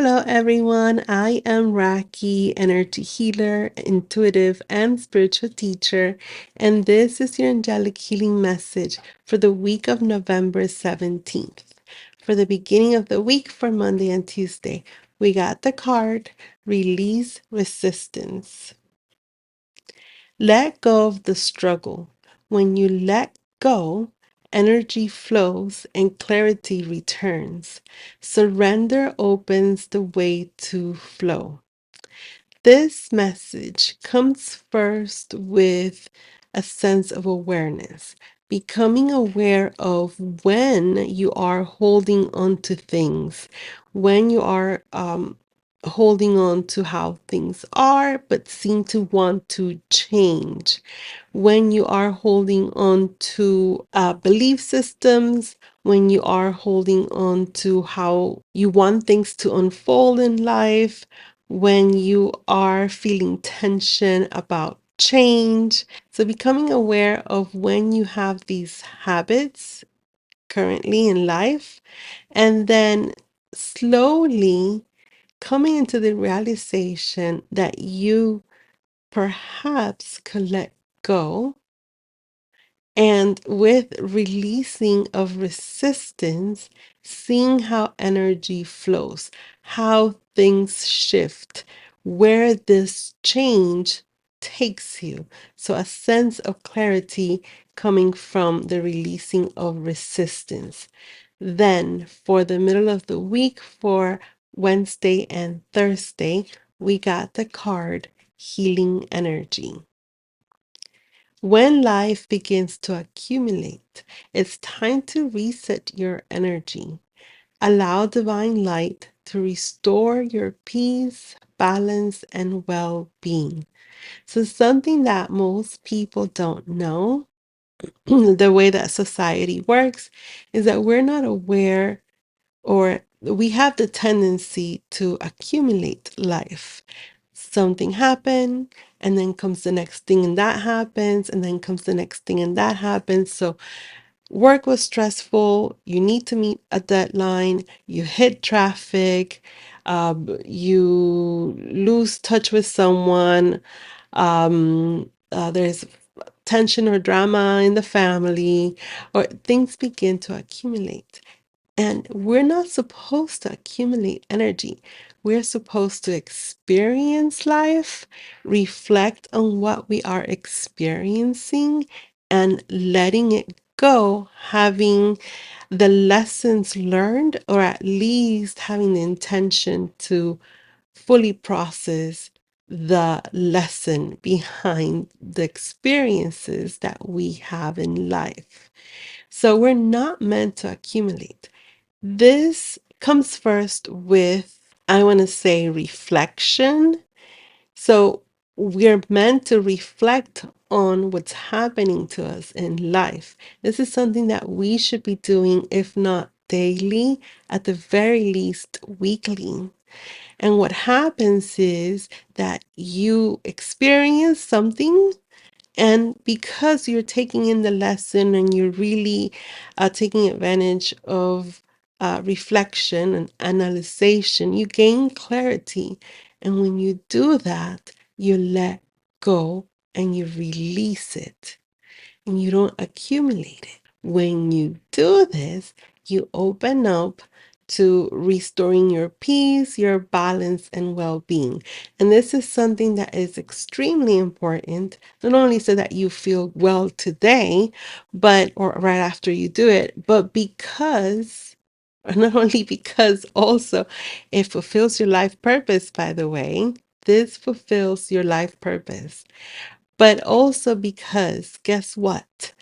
Hello, everyone. I am Rackie, energy healer, intuitive, and spiritual teacher, and this is your angelic healing message for the week of November 17th. For the beginning of the week for Monday and Tuesday, we got the card Release Resistance. Let go of the struggle. When you let go, energy flows and clarity returns. Surrender opens the way to flow. This message comes first with a sense of awareness, becoming aware of when you are holding on to things, when you are holding on to how things are, but seem to want to change, when you are holding on to belief systems, when you are holding on to how you want things to unfold in life, when you are feeling tension about change. So, becoming aware of when you have these habits currently in life, and then slowly coming into the realization that you perhaps could let go. And with releasing of resistance, seeing how energy flows, how things shift, where this change takes you. So, a sense of clarity coming from the releasing of resistance. Then, for the middle of the week, for Wednesday and Thursday, we got the card Healing Energy. When life begins to accumulate, it's time to reset your energy. Allow divine light to restore your peace, balance, and well being. So, something that most people don't know, the way that society works, is that we're not aware, or we have the tendency to accumulate life. Something happened, and then comes the next thing, and that happens, and then comes the next thing, and that happens. So, work was stressful. You need to meet a deadline. You hit traffic. You lose touch with someone. There's tension or drama in the family, or things begin to accumulate. And we're not supposed to accumulate energy. We're supposed to experience life, reflect on what we are experiencing, and letting it go, having the lessons learned, or at least having the intention to fully process the lesson behind the experiences that we have in life. So we're not meant to accumulate. This comes first with, I want to say, reflection. So we're meant to reflect on what's happening to us in life. This is something that we should be doing, if not daily, at the very least weekly. And what happens is that you experience something, and because you're taking in the lesson and you're really taking advantage of reflection and analyzation, you gain clarity. And when you do that, you let go and you release it, and you don't accumulate it. When you do this, you open up to restoring your peace, your balance, and well being. And this is something that is extremely important, not only so that you feel well today, but, or right after you do it, but because, or not only because, also it fulfills your life purpose, by the way. This fulfills your life purpose. But also because, guess what?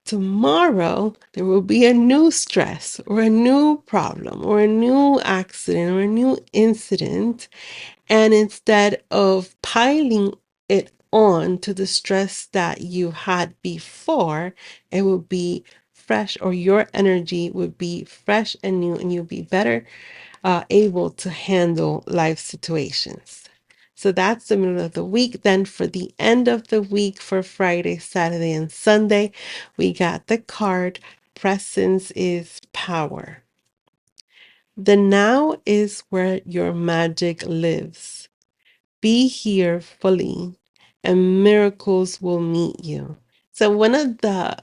Tomorrow, there will be a new stress or a new problem or a new accident or a new incident. And instead of piling it on to the stress that you had before, it will be fresh, or your energy would be fresh and new, and you'll be better able to handle life situations. So that's the middle of the week. Then for the end of the week, for Friday, Saturday, and Sunday, we got the card Presence is Power. The now is where your magic lives. Be here fully, and miracles will meet you. So, one of the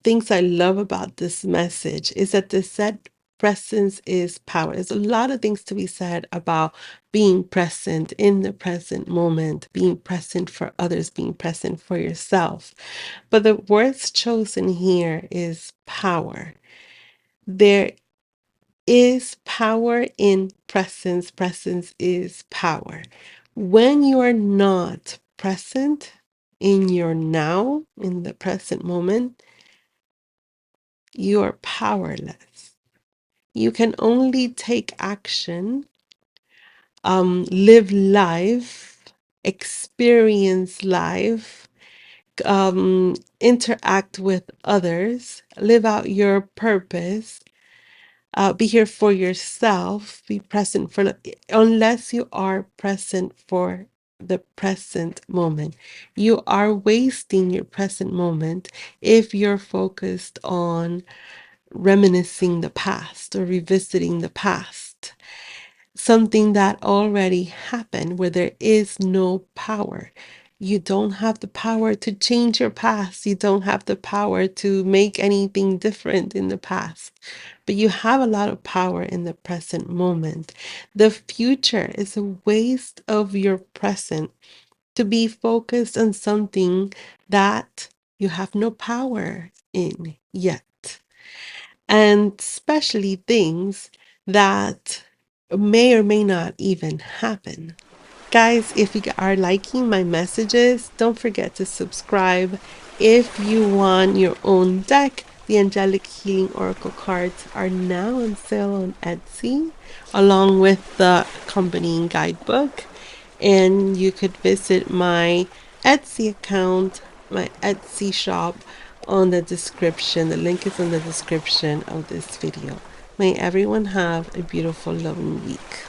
things I love about this message is that the said presence is power. There's a lot of things to be said about being present in the present moment, being present for others, being present for yourself. But the words chosen here is power. There is power in presence. Presence is power. When you are not present in your now, in the present moment, you are powerless. You can only take action, live life, experience life, interact with others, live out your purpose, be here for yourself, be present for, unless you are present for the present moment. You are wasting your present moment if you're focused on reminiscing the past or revisiting the past, something that already happened where there is no power. You don't have the power to change your past. You don't have the power to make anything different in the past, but you have a lot of power in the present moment. The future is a waste of your present to be focused on something that you have no power in yet, and especially things that may or may not even happen. Guys, if you are liking my messages, don't forget to subscribe. If you want your own deck, the Angelic Healing Oracle cards are now on sale on Etsy, along with the accompanying guidebook. And you could visit my Etsy account, my Etsy shop on the description. The link is in the description of this video. May everyone have a beautiful, loving week.